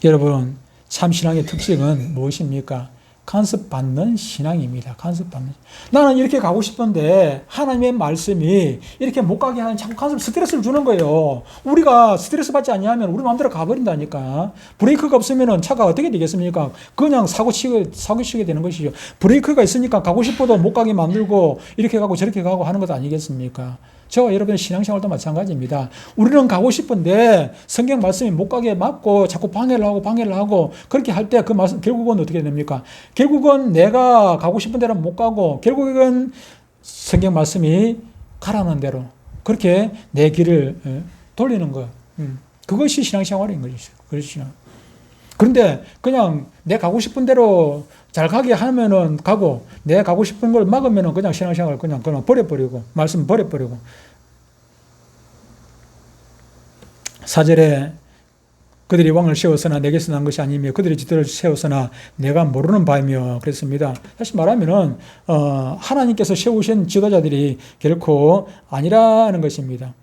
여러분, 참신앙의 특징은 무엇입니까? 간섭받는 신앙입니다. 간섭받는. 나는 이렇게 가고 싶은데 하나님의 말씀이 이렇게 못 가게 하는 자꾸 스트레스를 주는 거예요. 우리가 스트레스 받지 않으면 우리 마음대로 가버린다니까. 브레이크가 없으면 차가 어떻게 되겠습니까? 그냥 사고 치게 되는 것이죠. 브레이크가 있으니까 가고 싶어도 못 가게 만들고 이렇게 가고 저렇게 가고 하는 것 아니겠습니까? 저와 여러분의 신앙생활도 마찬가지입니다. 우리는 가고 싶은데 성경 말씀이 못 가게 막고 자꾸 방해를 하고 그렇게 할 때 그 말씀 결국은 어떻게 됩니까? 결국은 내가 가고 싶은 데는 못 가고 결국은 성경 말씀이 가라는 대로 그렇게 내 길을 돌리는 거. 그것이 신앙생활인 것이죠. 그것이 그런데 그냥 내 가고 싶은 대로 잘 가게 하면은 가고 내 가고 싶은 걸 막으면은 그냥 신앙생활을 그냥 버려버리고 말씀 버려버리고 4절에 그들이 왕을 세웠으나 내게서 난 것이 아니며 그들이 지도를 세웠으나 내가 모르는 바이며 그랬습니다. 다시 말하면은 하나님께서 세우신 지도자들이 결코 아니라는 것입니다.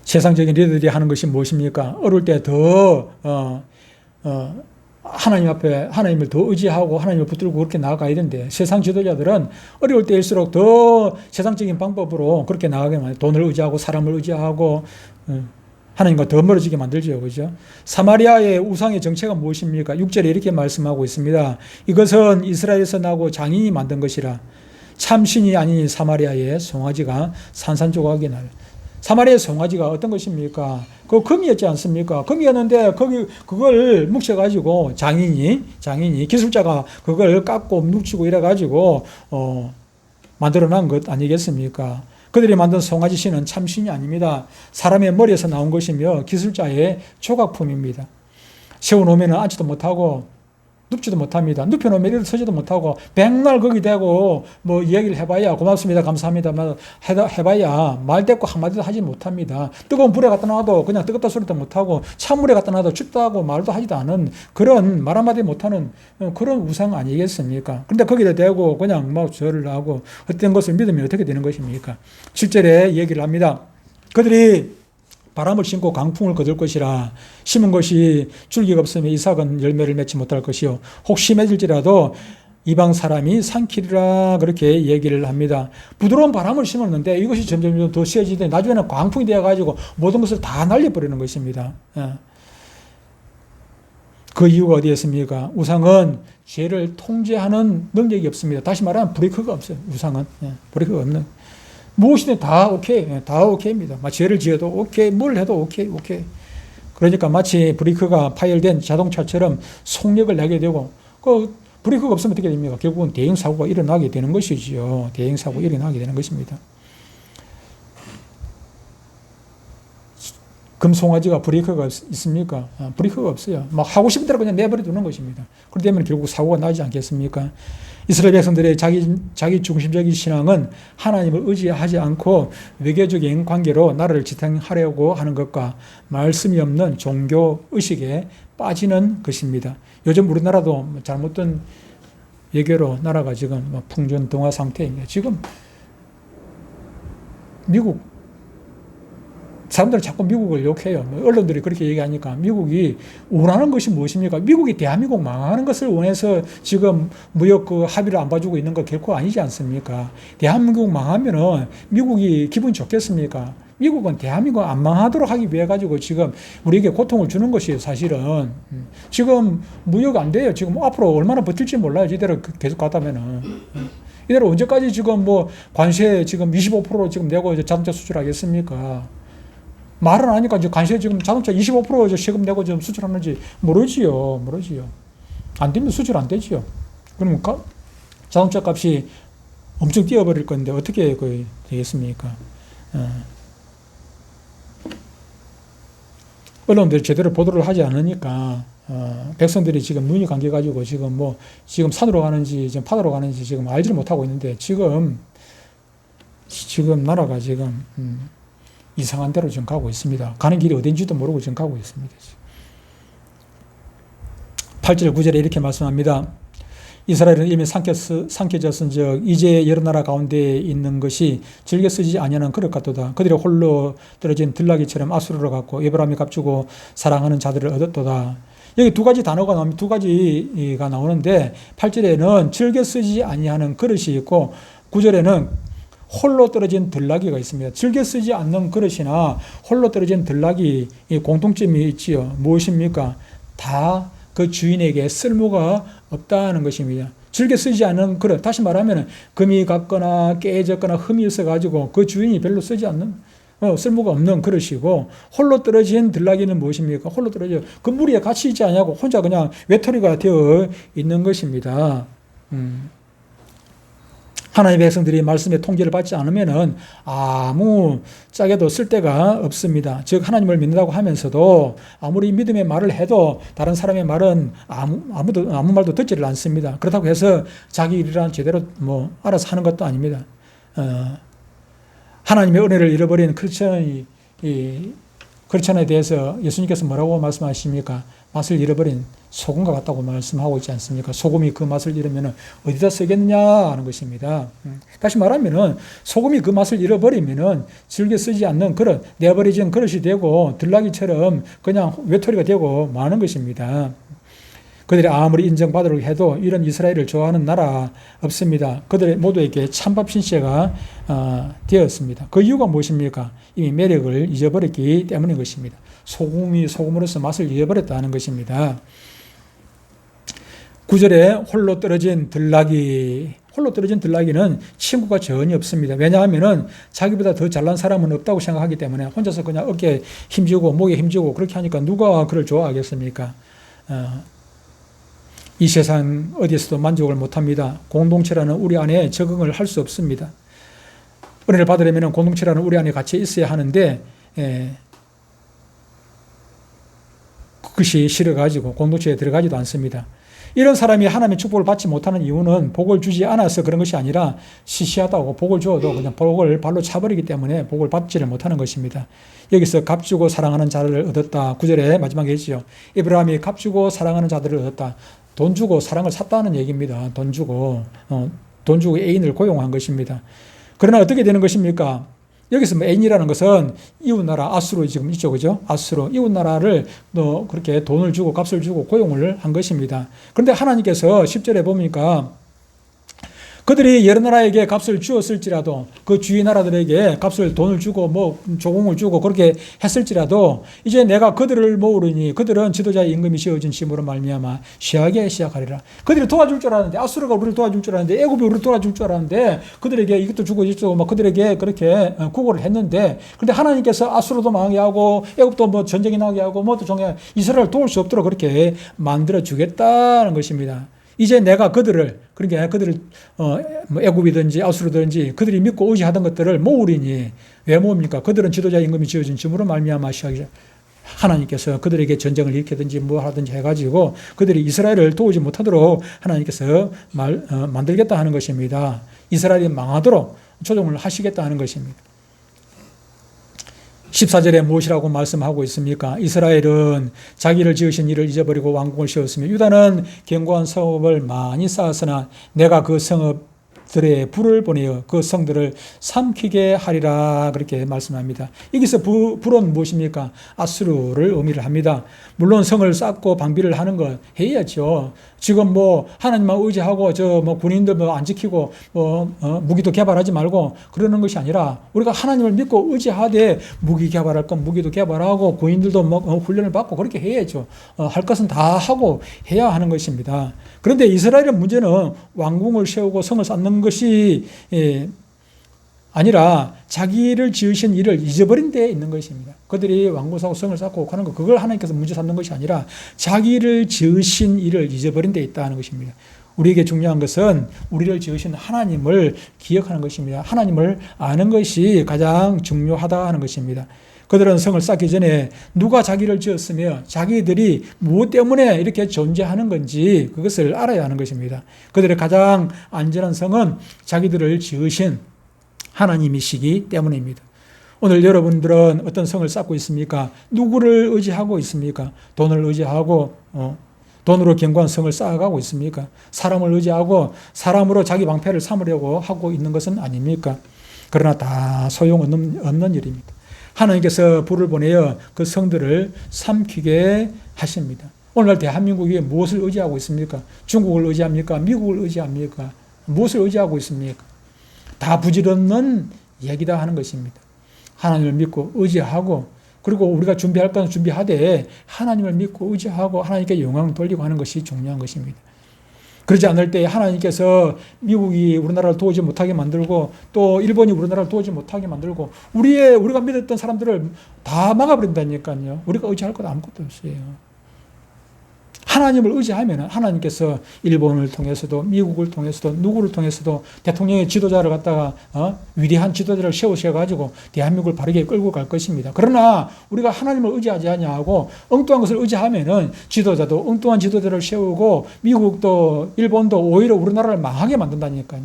세상적인 리더들이 하는 것이 무엇입니까? 어릴 때 더 하나님 앞에 하나님을 더 의지하고 하나님을 붙들고 그렇게 나아가야 되는데 세상 지도자들은 어려울 때일수록 더 세상적인 방법으로 그렇게 나가게 만들어요. 돈을 의지하고 사람을 의지하고 하나님과 더 멀어지게 만들죠. 그죠? 사마리아의 우상의 정체가 무엇입니까? 6절에 이렇게 말씀하고 있습니다. 이것은 이스라엘에서 나고 장인이 만든 것이라 참신이 아닌 사마리아의 송아지가 산산조각이 나요. 사마리아 송아지가 어떤 것입니까? 그 금이었지 않습니까? 금이었는데 그걸 묵혀가지고 장인이 기술자가 그걸 깎고 묵히고 이래가지고 만들어낸 것 아니겠습니까? 그들이 만든 송아지 신은 참신이 아닙니다. 사람의 머리에서 나온 것이며 기술자의 조각품입니다. 세워놓으면 앉지도 못하고 눕지도 못합니다. 눕혀놓으면 이렇게 서지도 못하고 백날 거기 대고 뭐 이야기를 해봐야 고맙습니다 감사합니다 해봐야 말대꾸 한마디도 하지 못합니다. 뜨거운 불에 갖다 놔도 그냥 뜨겁다 소리도 못하고 찬물에 갖다 놔도 춥다고 말도 하지도 않은 그런 말 한마디 못하는 그런 우상 아니겠습니까? 그런데 거기다 대고 그냥 막 절을 하고 헛된 것을 믿으면 어떻게 되는 것입니까? 7절에 얘기를 합니다. 그들이 바람을 심고 강풍을 거둘 것이라 심은 것이 줄기가 없으면 이삭은 열매를 맺지 못할 것이요 혹시 맺을지라도 이방 사람이 삼키리라 그렇게 얘기를 합니다. 부드러운 바람을 심었는데 이것이 점점 더 세지더니 나중에는 광풍이 되어가지고 모든 것을 다 날려버리는 것입니다. 그 이유가 어디에 있습니까? 우상은 죄를 통제하는 능력이 없습니다. 다시 말하면 브레이크가 없어요. 우상은 브레이크가 없는 무엇이든 다 오케이, 다 오케이입니다. 죄를 지어도 오케이, 뭘 해도 오케이. 그러니까 마치 브레이크가 파열된 자동차처럼 속력을 내게 되고, 그 브레이크가 없으면 어떻게 됩니까? 결국은 대형사고가 일어나게 되는 것이지요. 대형사고가 일어나게 되는 것입니다. 금송아지가 브레이크가 있습니까? 브레이크가 없어요. 막 하고 싶은 대로 그냥 내버려 두는 것입니다. 그러면 결국 사고가 나지 않겠습니까? 이스라엘 백성들의 자기 중심적인 신앙은 하나님을 의지하지 않고 외교적인 관계로 나라를 지탱하려고 하는 것과 말씀이 없는 종교 의식에 빠지는 것입니다. 요즘 우리나라도 잘못된 외교로 나라가 지금 풍전등화 상태입니다. 지금 미국 사람들은 자꾸 미국을 욕해요. 언론들이 그렇게 얘기하니까 미국이 원하는 것이 무엇입니까? 미국이 대한민국 망하는 것을 원해서 지금 무역 그 합의를 안 봐주고 있는 거 결코 아니지 않습니까? 대한민국 망하면은 미국이 기분 좋겠습니까? 미국은 대한민국 안 망하도록 하기 위해 가지고 지금 우리에게 고통을 주는 것이에요, 사실은. 지금 무역 안 돼요. 지금 앞으로 얼마나 버틸지 몰라요. 이대로 계속 가다면은. 이대로 언제까지 지금 뭐 관세 지금 25% 지금 내고 이제 자동차 수출하겠습니까? 말은 하니까 이제 관세 지금 자동차 25% 세금 내고 지금 수출하는지 모르지요. 안 되면 수출 안 되지요. 그러면 자동차 값이 엄청 뛰어버릴 건데 어떻게 되겠습니까? 언론들이 제대로 보도를 하지 않으니까 백성들이 지금 눈이 감겨가지고 지금 산으로 가는지 지금 파도로 가는지 지금 알지를 못하고 있는데 지금 나라가 지금 이상한 데로 지금 가고 있습니다. 가는 길이 어딘지도 모르고 지금 가고 있습니다. 8절 9절에 이렇게 말씀합니다. 이스라엘은 이미 삼켜졌은즉 이제 여러 나라 가운데 있는 것이 즐겨 쓰지 아니하는 그릇 같도다. 그들이 홀로 떨어진 들나귀처럼 아수르로 갔고 에브라임이 값주고 사랑하는 자들을 얻었도다. 여기 두 가지 단어가 나오면 두 가지가 나오는데 8절에는 즐겨 쓰지 아니하는 그릇이 있고 9절에는 홀로 떨어진 들나귀가 있습니다. 즐겨 쓰지 않는 그릇이나 홀로 떨어진 들나귀 공통점이 있지요. 무엇입니까? 다 그 주인에게 쓸모가 없다는 것입니다. 즐겨 쓰지 않는 그릇, 다시 말하면 금이 갔거나 깨졌거나 흠이 있어가지고 그 주인이 별로 쓰지 않는 쓸모가 없는 그릇이고 홀로 떨어진 들나귀는 무엇입니까? 홀로 떨어져 그 무리에 같이 있지 않냐고 혼자 그냥 외톨이가 되어 있는 것입니다. 하나님의 백성들이 말씀의 통제를 받지 않으면은 아무 짝에도 쓸데가 없습니다. 즉 하나님을 믿는다고 하면서도 아무리 믿음의 말을 해도 다른 사람의 말은 아무 말도 듣지를 않습니다. 그렇다고 해서 자기 일이란 제대로 알아서 하는 것도 아닙니다. 하나님의 은혜를 잃어버린 크리스천에 대해서 예수님께서 뭐라고 말씀하십니까? 맛을 잃어버린 소금과 같다고 말씀하고 있지 않습니까? 소금이 그 맛을 잃으면 어디다 쓰겠느냐 하는 것입니다. 다시 말하면 소금이 그 맛을 잃어버리면 즐겨 쓰지 않는 그릇, 내버려진 그릇이 되고 들나귀처럼 그냥 외톨이가 되고 마는 것입니다. 그들이 아무리 인정받으려고 해도 이런 이스라엘을 좋아하는 나라 없습니다. 그들 모두에게 찬밥 신세가 되었습니다. 그 이유가 무엇입니까? 이미 매력을 잊어버렸기 때문인 것입니다. 소금이 소금으로서 맛을 잃어버렸다는 것입니다. 9절에 홀로 떨어진 들나귀는 친구가 전혀 없습니다. 왜냐하면 자기보다 더 잘난 사람은 없다고 생각하기 때문에 혼자서 그냥 어깨에 힘주고 목에 힘주고 그렇게 하니까 누가 그를 좋아하겠습니까? 이 세상 어디에서도 만족을 못합니다. 공동체라는 우리 안에 적응을 할 수 없습니다. 은혜를 받으려면 공동체라는 우리 안에 같이 있어야 하는데 그것이 싫어가지고 공동체에 들어가지도 않습니다. 이런 사람이 하나님의 축복을 받지 못하는 이유는 복을 주지 않아서 그런 것이 아니라 시시하다고 복을 주어도 그냥 복을 발로 차버리기 때문에 복을 받지를 못하는 것입니다. 여기서 값주고 사랑하는 자를 얻었다. 9절에 마지막에 있죠. 에브라함이 값주고 사랑하는 자들을 얻었다. 돈 주고 사랑을 샀다는 얘기입니다. 돈 주고 애인을 고용한 것입니다. 그러나 어떻게 되는 것입니까? 여기서 애인이라는 것은 이웃나라 아수르 지금 있죠, 그죠? 아수르 이웃나라를 또 그렇게 돈을 주고 값을 주고 고용을 한 것입니다. 그런데 하나님께서 10절에 보니까 그들이 여러 나라에게 값을 주었을지라도 그 주위 나라들에게 값을 돈을 주고 뭐 조공을 주고 그렇게 했을지라도 이제 내가 그들을 모으리니 그들은 지도자의 임금이 지어진 짐으로 말미암아 시하게 시작하리라. 그들이 도와줄 줄 알았는데 아수르가 우리를 도와줄 줄 알았는데 애굽이 우리를 도와줄 줄 알았는데 그들에게 이것도 주고 이것도 막 그들에게 그렇게 구걸을 했는데 근데 하나님께서 아수르도 망하게 하고 애굽도 뭐 전쟁이 나게 하고 뭐도 정해 이스라엘을 도울 수 없도록 그렇게 만들어 주겠다는 것입니다. 이제 내가 그들을 그러니까 그들을 애굽이든지 아수르든지 그들이 믿고 의지하던 것들을 모으리니 왜 모읍니까? 그들은 지도자 임금이 지어진 짐으로 말미암아 하나님께서 그들에게 전쟁을 일으키든지 뭐 하든지 해가지고 그들이 이스라엘을 도우지 못하도록 하나님께서 만들겠다 하는 것입니다. 이스라엘이 망하도록 조종을 하시겠다 하는 것입니다. 14절에 무엇이라고 말씀하고 있습니까? 이스라엘은 자기를 지으신 이를 잊어버리고 왕궁을 세웠으며 유다는 견고한 성읍을 많이 쌓았으나 내가 그 성읍들의 불을 보내어 그 성들을 삼키게 하리라 그렇게 말씀합니다. 여기서 불은 무엇입니까? 아수르를 의미를 합니다. 물론 성을 쌓고 방비를 하는 것 해야죠. 지금 뭐 하나님만 의지하고 저 뭐 군인들 뭐 안 지키고 무기도 개발하지 말고 그러는 것이 아니라 우리가 하나님을 믿고 의지하되 무기 개발할 건 무기도 개발하고 군인들도 뭐 훈련을 받고 그렇게 해야죠. 할 것은 다 하고 해야 하는 것입니다. 그런데 이스라엘의 문제는 왕궁을 세우고 성을 쌓는 것이 아니라 자기를 지으신 일을 잊어버린 데에 있는 것입니다. 그들이 왕궁사고 성을 쌓고 하는 것, 그걸 하나님께서 문제 삼는 것이 아니라 자기를 지으신 일을 잊어버린 데에 있다 하는 것입니다. 우리에게 중요한 것은 우리를 지으신 하나님을 기억하는 것입니다. 하나님을 아는 것이 가장 중요하다 하는 것입니다. 그들은 성을 쌓기 전에 누가 자기를 지었으며 자기들이 무엇 때문에 이렇게 존재하는 건지 그것을 알아야 하는 것입니다. 그들의 가장 안전한 성은 자기들을 지으신 하나님이시기 때문입니다. 오늘 여러분들은 어떤 성을 쌓고 있습니까? 누구를 의지하고 있습니까? 돈을 의지하고 돈으로 견고한 성을 쌓아가고 있습니까? 사람을 의지하고 사람으로 자기 방패를 삼으려고 하고 있는 것은 아닙니까? 그러나 다 소용없는 일입니다. 하나님께서 불을 보내어 그 성들을 삼키게 하십니다. 오늘날 대한민국이 무엇을 의지하고 있습니까? 중국을 의지합니까? 미국을 의지합니까? 무엇을 의지하고 있습니까? 다 부질없는 얘기다 하는 것입니다. 하나님을 믿고 의지하고 그리고 우리가 준비할 건 준비하되 하나님을 믿고 의지하고 하나님께 영광 돌리고 하는 것이 중요한 것입니다. 그러지 않을 때 하나님께서 미국이 우리나라를 도우지 못하게 만들고 또 일본이 우리나라를 도우지 못하게 만들고 우리가 믿었던 사람들을 다 막아버린다니까요. 우리가 의지할 것 아무것도 없어요. 하나님을 의지하면 하나님께서 일본을 통해서도 미국을 통해서도 누구를 통해서도 대통령의 지도자를 갖다가 위대한 지도자를 세우셔가지고 대한민국을 바르게 끌고 갈 것입니다. 그러나 우리가 하나님을 의지하지 않냐고 엉뚱한 것을 의지하면은 지도자도 엉뚱한 지도자를 세우고 미국도 일본도 오히려 우리나라를 망하게 만든다니까요.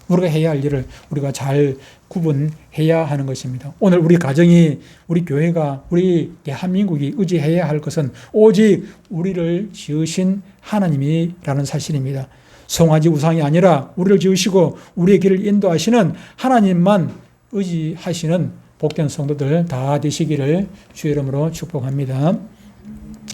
우리가 해야 할 일을 우리가 잘 구분해야 하는 것입니다. 오늘 우리 가정이, 우리 교회가, 우리 대한민국이 의지해야 할 것은 오직 우리를 지으신 하나님이라는 사실입니다. 송아지 우상이 아니라 우리를 지으시고 우리의 길을 인도하시는 하나님만 의지하시는 복된 성도들 다 되시기를 주의 이름으로 축복합니다.